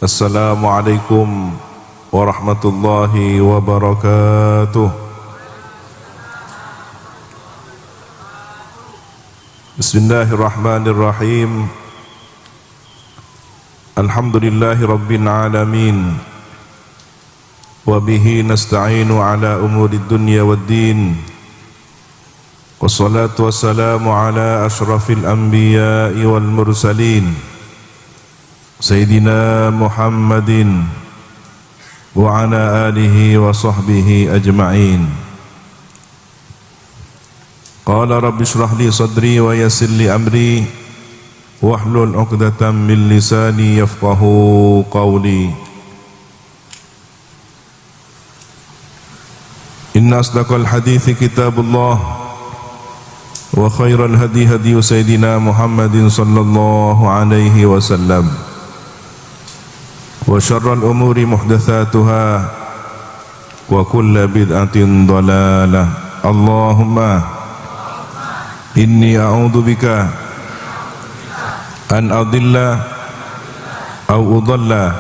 Assalamualaikum warahmatullahi wabarakatuh. Bismillahirrahmanirrahim. Alhamdulillahi rabbil alamin. Wa bihi nasta'inu ala umurid dunya waddin. Wassalatu wassalamu ala ashrafil anbiya'i wal mursalin Sayyidina Muhammadin wa ala alihi wa sahbihi ajma'in. Qala rabbi shrah li sadri wa yassir li amri wahlul 'uqdatam min lisani yafqahu qawli. Inna asdaqal hadithi kitabullah wa khairal hadi hadi sayyidina Muhammadin sallallahu alaihi wasallam. Wa syarrul umuri muhdatsatuha wa kullu bid'atin dhalalah. Allahumma inni a'udzu bika an adilla aw udalla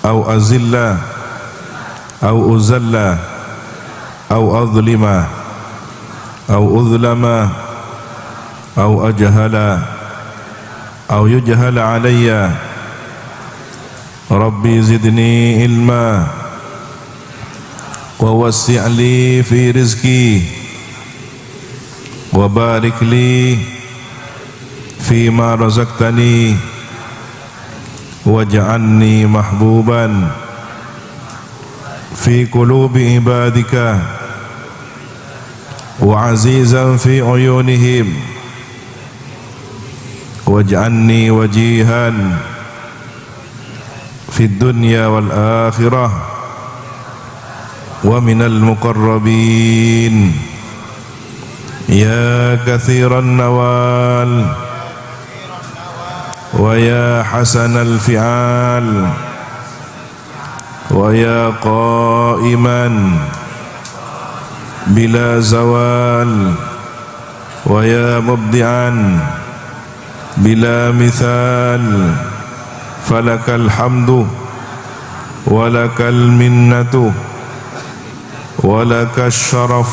aw azilla aw uzalla aw adlima aw udlama aw ajhala aw yujhala alayya. Rabbi zidni ilma wa wassi' li fi rizki wa barik li fi ma razaqtani waj'alni mahbuban fi qulubi ibadika wa azizan fi uyunihim waj'alni wajihan في الدنيا والآخرة ومن المقربين يا كثير النوال ويا حسن الفعال ويا قائما بلا زوال ويا مبدعا بلا مثال فلك الحمد ولك المنة ولك الشرف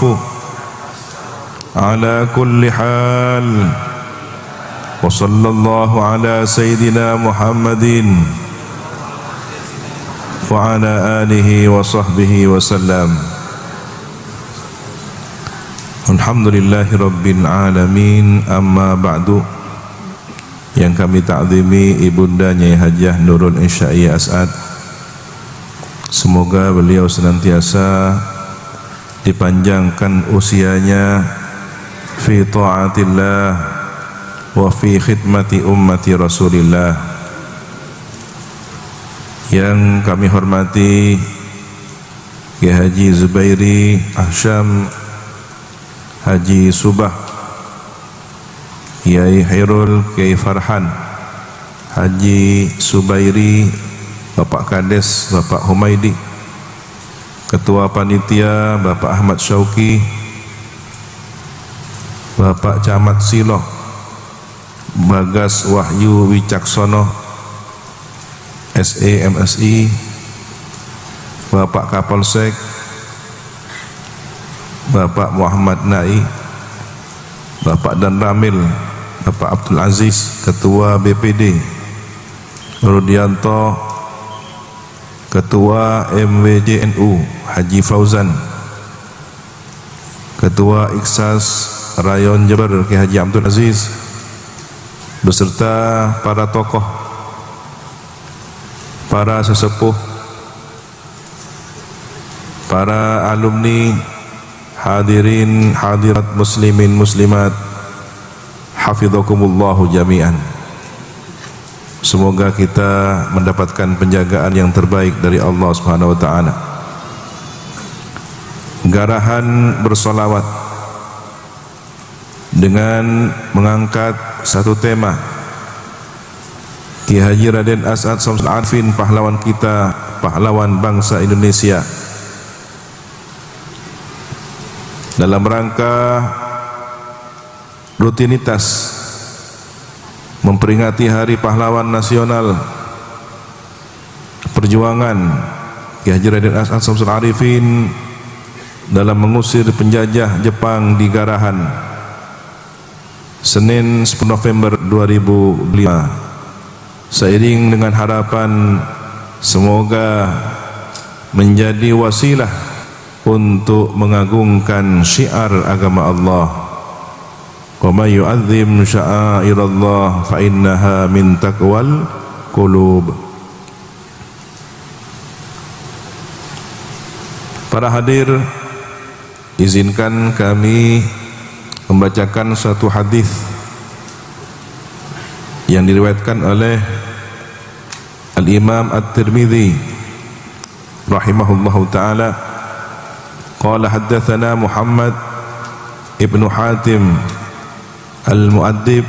على كل حال. وصلى الله على سيدنا محمد وعلى آله وصحبه وسلم. Alhamdulillahi rabbil alamin. Amma ba'du. Yang kami ta'zimi Ibunda Nyai Hajah Nurul Insya'iyah As'ad, semoga beliau senantiasa dipanjangkan usianya fi ta'atillah wa fi khidmati ummati Rasulillah. Yang kami hormati Kiai Haji Zubairi Ahsyam Haji Subah, Kiai Hairul, Kiai Farhan, Haji Subairi, Bapak Kades, Bapak Humaidi, Ketua Panitia Bapak Ahmad Syauki, Bapak Camat Siloh, Bagas Wahyu Wicaksono, SE MSI, Bapak Kapolsek, Bapak Muhammad Nai, Bapak Dan Ramil, Bapak Abdul Aziz, Ketua BPD, Rudianto, Ketua MWJNU Haji Fauzan, Ketua Iksas Rayon Jember Kiai Haji Abdul Aziz, beserta para tokoh, para sesepuh, para alumni, hadirin hadirat muslimin muslimat, hafidhakumullahu jami'an. Semoga kita mendapatkan penjagaan yang terbaik dari Allah Subhanahu wa taala. Garahan bersolawat dengan mengangkat satu tema, Kiai Haji Raden As'ad Syamsul Arifin, pahlawan kita, pahlawan bangsa Indonesia, dalam rangka rutinitas memperingati Hari Pahlawan Nasional perjuangan Ki Haji Raden As'ad Syamsul Arifin dalam mengusir penjajah Jepang di Garahan Senin 10 November 2005, seiring dengan harapan semoga menjadi wasilah untuk mengagungkan syiar agama Allah. Wa may yu'azzim sya'airallah fa innaha min taqwal qulub. Para hadir, izinkan kami membacakan suatu hadis yang diriwayatkan oleh Al-Imam At-Tirmidzi rahimahullahu taala. Qala haddatsana Muhammad ibnu Hatim Al-Mu'addib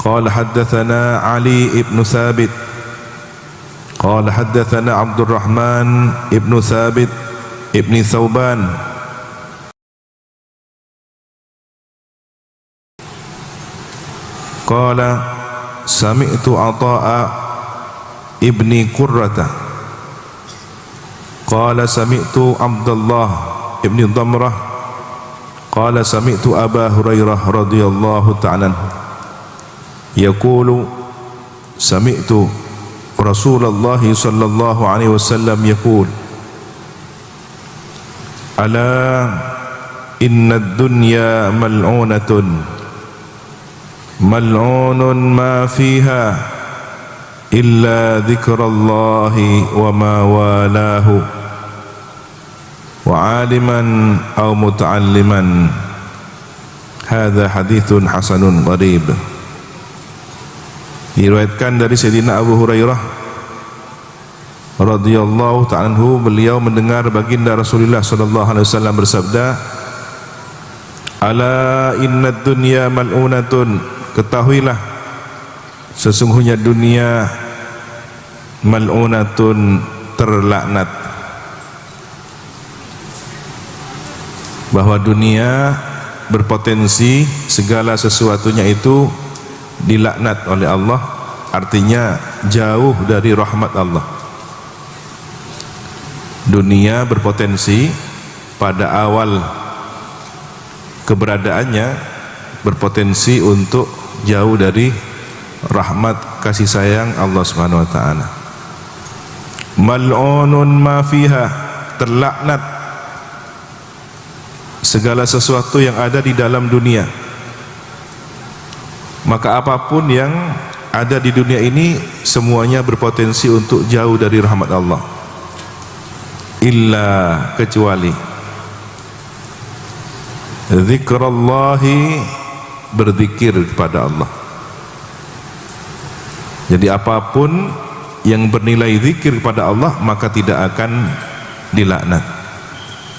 qala haddatsana Ali ibnu Thabit qala haddatsana Abdurrahman ibnu Thabit ibni Thauban qala sami'tu Ata'a ibni Qurrata qala sami'tu Abdullah ibni Damrah qala sami'tu Aba Hurairah radhiyallahu ta'ala yaqulu sami'tu Rasulullah sallallahu alaihi wasallam yaqul ala inna ad-dunya mal'unatun mal'unun ma fiha illa dzikrallahi wa ma walahu wa aliman aw muta'alliman. Hadza haditsun hasanun gharib. Diriwayatkan dari Sayyidina Abu Hurairah radhiyallahu ta'ala anhu, beliau mendengar baginda Rasulullah sallallahu alaihi wasallam bersabda, ala innad dunya mal'unatun, ketahuilah sesungguhnya dunia mal'unatun, terlaknat. Bahwa dunia berpotensi segala sesuatunya itu dilaknat oleh Allah, artinya jauh dari rahmat Allah. Dunia berpotensi pada awal keberadaannya berpotensi untuk jauh dari rahmat kasih sayang Allah Subhanahu wa taala. Mal'unun ma fiha, terlaknat segala sesuatu yang ada di dalam dunia. Maka apapun yang ada di dunia ini semuanya berpotensi untuk jauh dari rahmat Allah, illa, kecuali zikrallahi, berzikir kepada Allah. Jadi apapun yang bernilai zikir kepada Allah maka tidak akan dilaknat,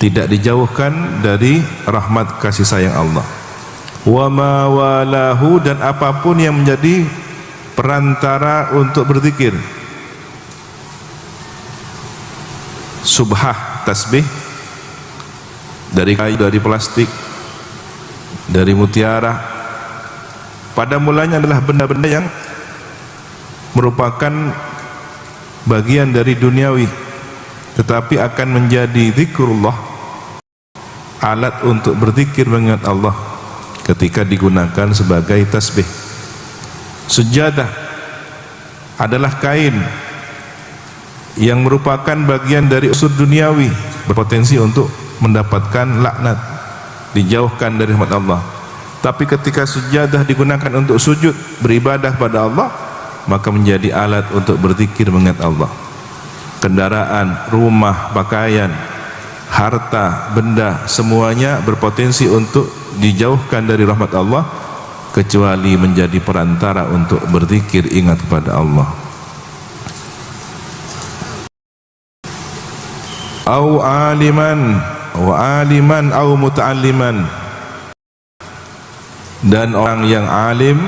tidak dijauhkan dari rahmat kasih sayang Allah. Wa ma walahu, dan apapun yang menjadi perantara untuk berzikir. Subhah, tasbih dari kayu, dari plastik, dari mutiara, pada mulanya adalah benda-benda yang merupakan bagian dari duniawi, tetapi akan menjadi zikrullah, alat untuk berzikir mengingat Allah ketika digunakan sebagai tasbih. Sujadah adalah kain yang merupakan bagian dari unsur duniawi, berpotensi untuk mendapatkan laknat, dijauhkan dari rahmat Allah. Tapi ketika sujadah digunakan untuk sujud, beribadah pada Allah, maka menjadi alat untuk berzikir mengingat Allah. Kendaraan, rumah, pakaian, harta, benda, semuanya berpotensi untuk dijauhkan dari rahmat Allah, kecuali menjadi perantara untuk berzikir, ingat kepada Allah. Au aliman wa aliman au muta'alliman, dan orang yang alim,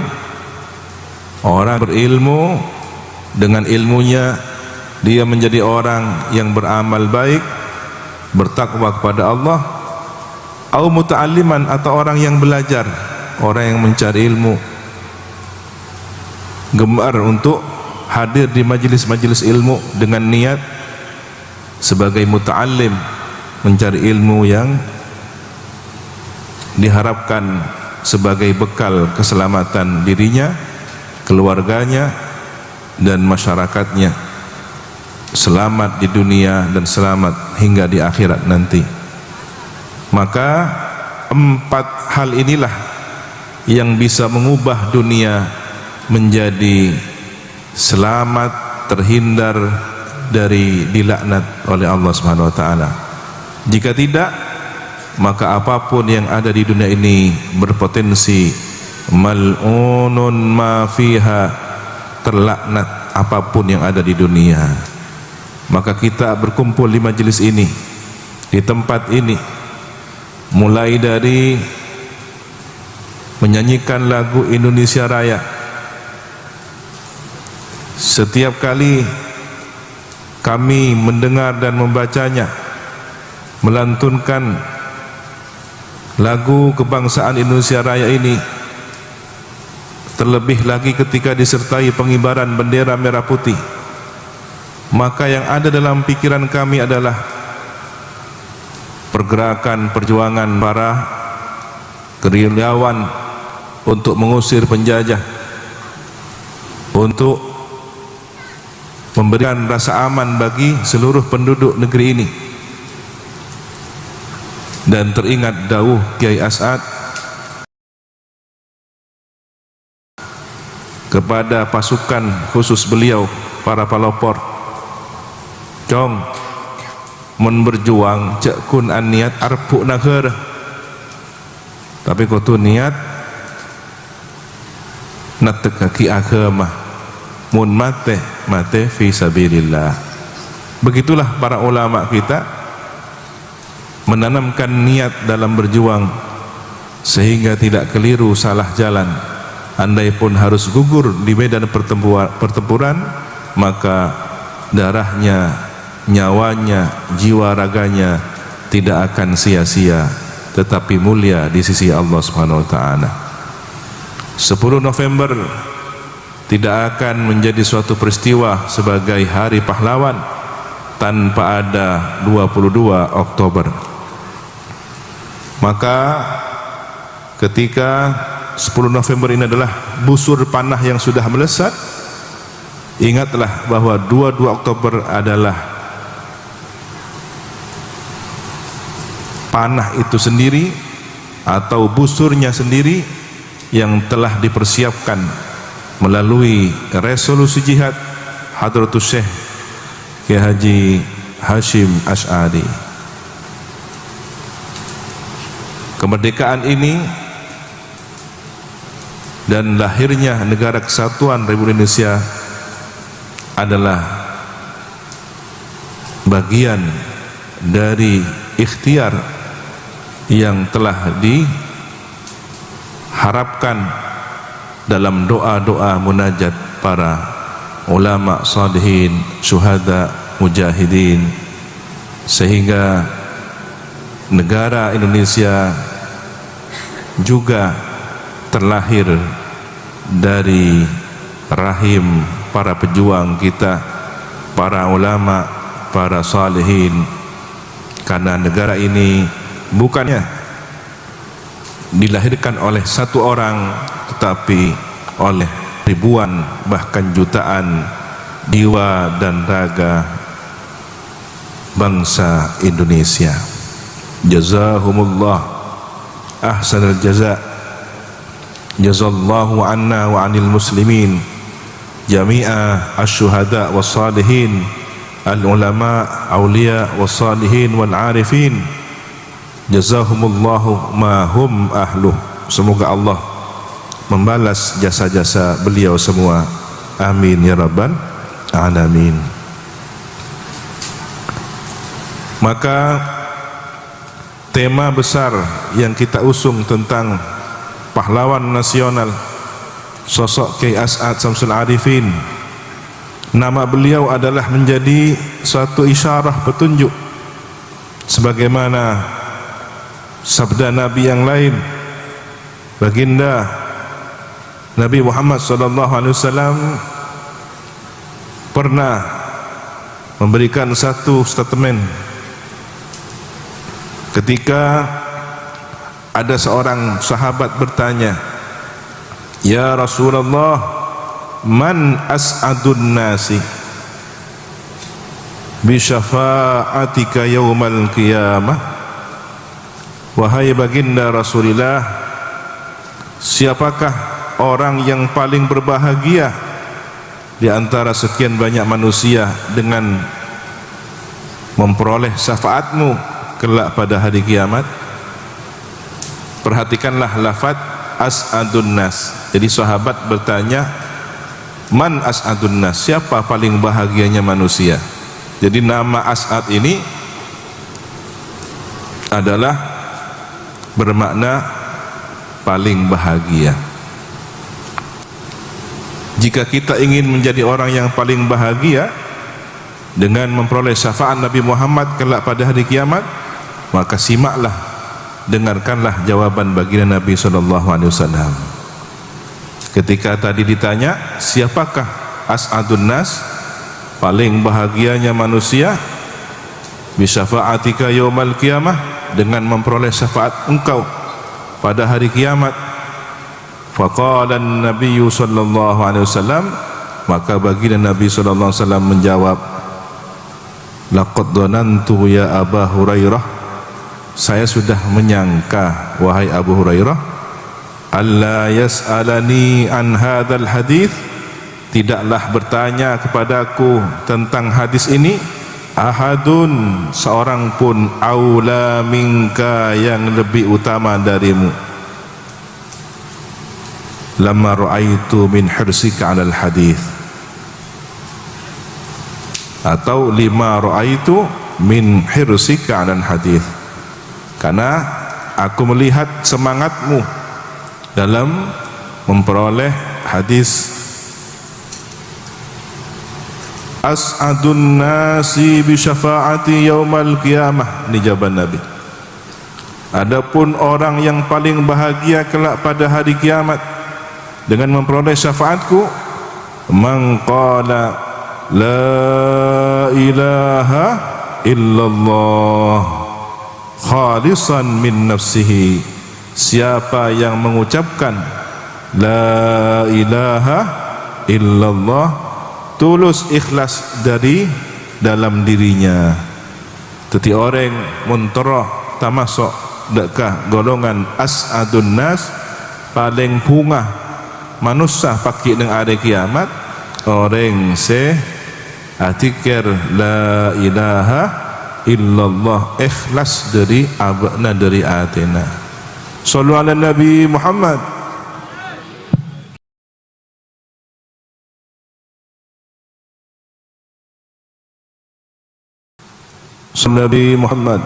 orang berilmu, dengan ilmunya dia menjadi orang yang beramal baik, bertakwa kepada Allah. Au muta'alliman, atau orang yang belajar, orang yang mencari ilmu, gemar untuk hadir di majelis-majelis ilmu dengan niat sebagai muta'allim, mencari ilmu yang diharapkan sebagai bekal keselamatan dirinya, keluarganya, dan masyarakatnya, selamat di dunia dan selamat hingga di akhirat nanti. Maka 4 hal inilah yang bisa mengubah dunia menjadi selamat, terhindar dari dilaknat oleh Allah Subhanahu wa taala. Jika tidak, maka apapun yang ada di dunia ini berpotensi mal'unun ma fiha, terlaknat apapun yang ada di dunia. Maka kita berkumpul di majelis ini, di tempat ini, mulai dari menyanyikan lagu Indonesia Raya. Setiap kali kami mendengar dan membacanya, melantunkan lagu kebangsaan Indonesia Raya ini, terlebih lagi ketika disertai pengibaran bendera merah putih, maka yang ada dalam pikiran kami adalah pergerakan perjuangan para gerilyawan untuk mengusir penjajah, untuk memberikan rasa aman bagi seluruh penduduk negeri ini. Dan teringat dawuh Kiai As'ad kepada pasukan khusus beliau, para pelopor, "Cong, mun berjuang cek kun an niat arpuk nager, tapi kau tu niat nak tekaki agama, mun mate fi sabilillah." Begitulah para ulama kita menanamkan niat dalam berjuang sehingga tidak keliru salah jalan. Andai pun harus gugur di medan pertempuran, maka darahnya, nyawanya, jiwa raganya tidak akan sia-sia, tetapi mulia di sisi Allah Subhanahu wa taala. 10 November tidak akan menjadi suatu peristiwa sebagai hari pahlawan tanpa ada 22 Oktober. Maka ketika 10 November ini adalah busur panah yang sudah melesat, ingatlah bahwa 22 Oktober adalah panah itu sendiri atau busurnya sendiri yang telah dipersiapkan melalui resolusi jihad Hadratus Syekh Kiai Haji Hashim Asy'ari. Kemerdekaan ini dan lahirnya Negara Kesatuan Republik Indonesia adalah bagian dari ikhtiar yang telah diharapkan dalam doa-doa munajat para ulama salihin, syuhada, mujahidin, sehingga negara Indonesia juga terlahir dari rahim para pejuang kita, para ulama, para salihin. Karena negara ini bukannya dilahirkan oleh satu orang, tetapi oleh ribuan bahkan jutaan jiwa dan raga bangsa Indonesia. Jazahumullah ahsanal jaza, jazallahu anna wa anil muslimin jami'a asyuhada wassalihin, al-ulama, awliya wassalihin wal arifin, jazahumullahu ma hum ahluh. Semoga Allah membalas jasa-jasa beliau semua, amin ya rabbal alamin. Maka tema besar yang kita usung tentang pahlawan nasional, sosok Kiai As'ad Syamsul Arifin, nama beliau adalah menjadi suatu isyarah petunjuk, sebagaimana sabda Nabi yang lain, baginda Nabi Muhammad SAW pernah memberikan satu statement ketika ada seorang sahabat bertanya, "Ya Rasulullah, man as'adun nasi bi syafa'atika yaumal qiyamah?" Wahai baginda Rasulullah, siapakah orang yang paling berbahagia di antara sekian banyak manusia dengan memperoleh syafaatmu kelak pada hari kiamat? Perhatikanlah lafaz as'adun nas. Jadi sahabat bertanya, man as'adun nas, siapa paling bahagianya manusia? Jadi nama As'ad ini adalah bermakna paling bahagia. Jika kita ingin menjadi orang yang paling bahagia dengan memperoleh syafaat Nabi Muhammad kelak pada hari kiamat, maka simaklah, dengarkanlah jawaban baginda Nabi SAW. Ketika tadi ditanya, siapakah as'adun nas, paling bahagianya manusia, bi syafa'atika yaumal qiyamah, dengan memperoleh syafaat engkau pada hari kiamat. Faqala an-nabiy sallallahu alaihi wasallam, maka baginda Nabi sallallahu alaihi wasallam menjawab, laqad dhanantu ya Abu Hurairah, saya sudah menyangka wahai Abu Hurairah, alla yas'alani an hadzal hadits, tidaklah bertanya kepadaku tentang hadis ini ahadun, seorang pun, aula minka, yang lebih utama darimu, lamma ra'aitu min hirsika 'alal hadits, atau lima ra'aitu min hirsika 'alal hadits, karena aku melihat semangatmu dalam memperoleh hadis. As'adun nasi bi syafa'ati yaumal qiyamah, ini jawaban Nabi. Adapun orang yang paling bahagia kelak pada hari kiamat dengan memperoleh syafaatku, man qala la ilaha illallah khalisan min nafsihi, siapa yang mengucapkan la ilaha illallah tulus ikhlas dari dalam dirinya. Teti orang muntarah tamasuk dekah golongan as'adun nas, paling pungah manusia pakai dengan hari kiamat, orang se atikir la ilaha illallah, ikhlas dari abna dari atina. Sallu ala Nabi Muhammad. Nabi Muhammad.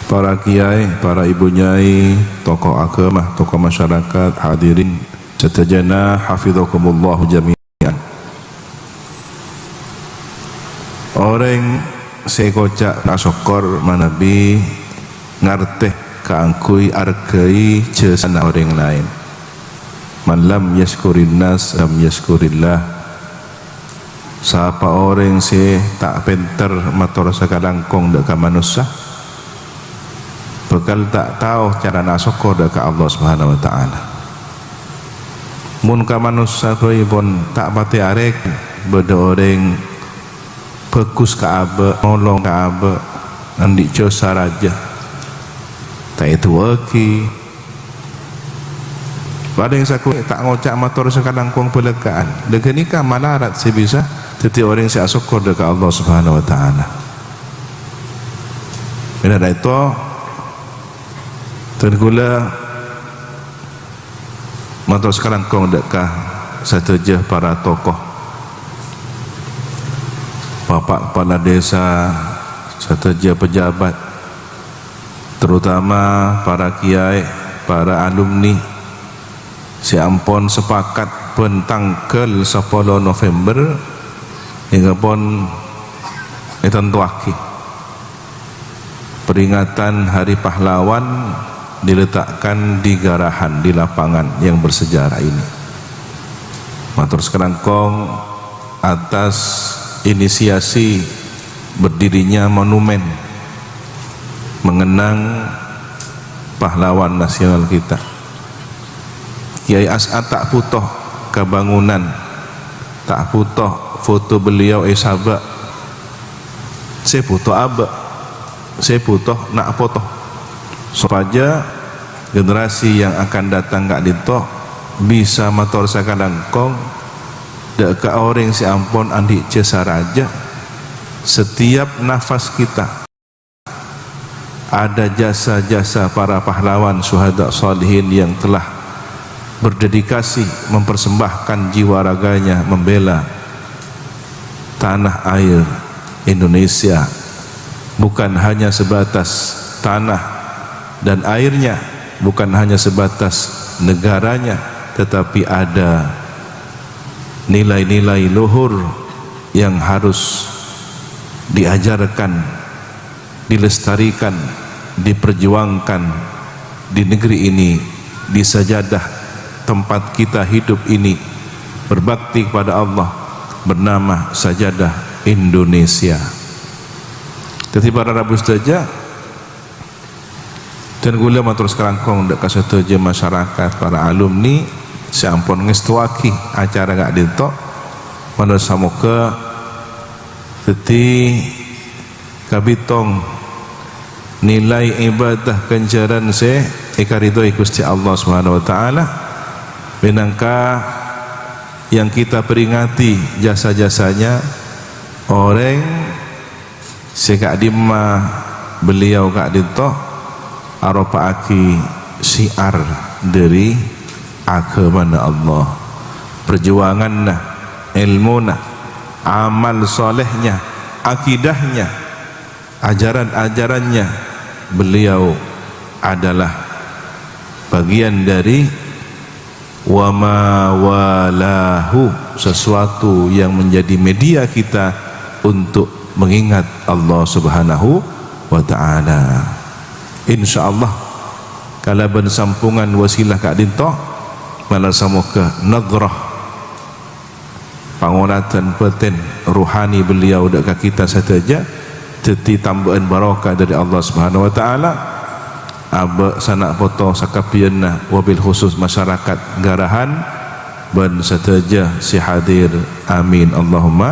Para kiai, para ibu nyai, tokoh agama, tokoh masyarakat, hadirin setajana hafizakumullah jami'an. Orang sekocak asokor manabi ngarteh kaangkui arkai cesana orang lain. Man lam yaskurin nas lam yaskurillah. Siapa orang si tak penter mator sakalangkong dekat manusia, bekal tak tahu cara nak syukur dekat Allah Subhanahu wa taala. Mun ka manusia koi pun tak pati arek beda orang fokus ka abe, nolong ka abe, andi cosa raja. Tak itu waki. Padahal saku tak ngocak motor sakalangkong pelekaan. Dengan nikah malarat si bisa. Tetapi orang yang saya syukur dekat Allah Subhanahu wa taala. Bila dah itu tergula motor sekarang kau dekat sateja para tokoh, bapak kepala desa, sateja pejabat, terutama para kiai, para alumni, si ampun sepakat pentangkel 10 November hingga pun ditentuaki peringatan Hari Pahlawan diletakkan di garahan, di lapangan yang bersejarah ini. matur sekelangkong atas inisiasi berdirinya monumen mengenang pahlawan nasional kita. Kiai As'ad tak butuh kebangunan, tak butuh foto beliau sabak. Saya butuh abak, saya butuh nak foto supaya generasi yang akan datang gak dito bisa matur sakalangkong dek orang si ampun andi cesar aja. Setiap nafas kita ada jasa-jasa para pahlawan syuhada salihin yang telah berdedikasi mempersembahkan jiwa raganya membela tanah air Indonesia, bukan hanya sebatas tanah dan airnya, bukan hanya sebatas negaranya, tetapi ada nilai-nilai luhur yang harus diajarkan, dilestarikan, diperjuangkan di negeri ini, di sajadah tempat kita hidup ini, berbakti kepada Allah, bernama sajadah Indonesia. Jadi para rabu saja dan gula matur sekarangkong dek kasatoja masyarakat para alumni sampun ngestuaki acara gak dito menurut samuka teti kabitong nilai ibadah kenjaran se ikaridoi Gusti Allah Subhanahu wa taala benangka yang kita peringati jasa-jasanya orang sekak dimma beliau kak dito aropa aki syiar dari agama Allah, perjuangannya, ilmunya, amal solehnya, akidahnya, ajaran-ajarannya. Beliau adalah bagian dari wama walahu, sesuatu yang menjadi media kita untuk mengingat Allah Subhanahu wa ta'ala. InsyaAllah kalau bersampungan wasilah kak dinto malah samuka nadrah pangolatan peten ruhani beliau dekat kita saja teti tambahan barakah dari Allah Subhanahu wa taala aba sanak foto sakapianna wabil khusus masyarakat Garahan ban saja si hadir, amin Allahumma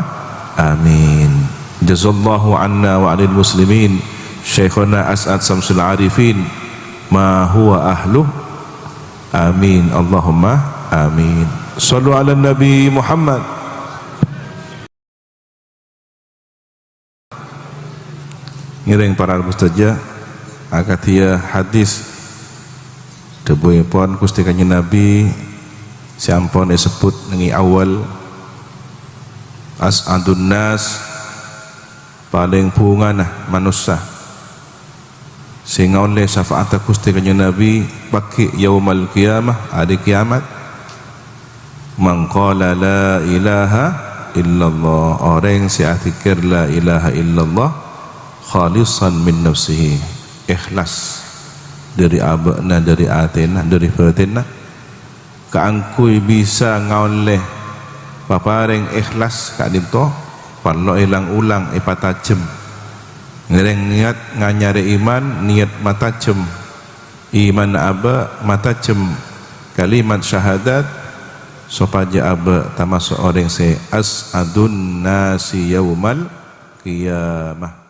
amin. Jazallahu anna wa anil muslimin Syekhuna As'ad Samsul Arifin ma huwa ahluh, amin Allahumma amin. Sallu ala Nabi Muhammad. Ngiring para mustajab akatia hadis debuy pon Gusti Kanjeng Nabi sampun disebut nengi awal as'adun nas paling punganah manusia sehingga oleh syafaat Gusti Kanjeng Nabi baki yaumal qiyamah, hari kiamat, man qala la ilaha illallah, orang yang zikir la ilaha illallah khalisan min nafsihi, ikhlas dari abana, dari atina, dari batina, keangkui bisa ngoleh paparing ikhlas kak dinto parlo ilang ulang ipatajem ngereng niat nganyare iman, niat matajem iman aba matajem kalimat syahadat sopaja aba tamasuk orang se as'adun nasi yaumal qiyamah.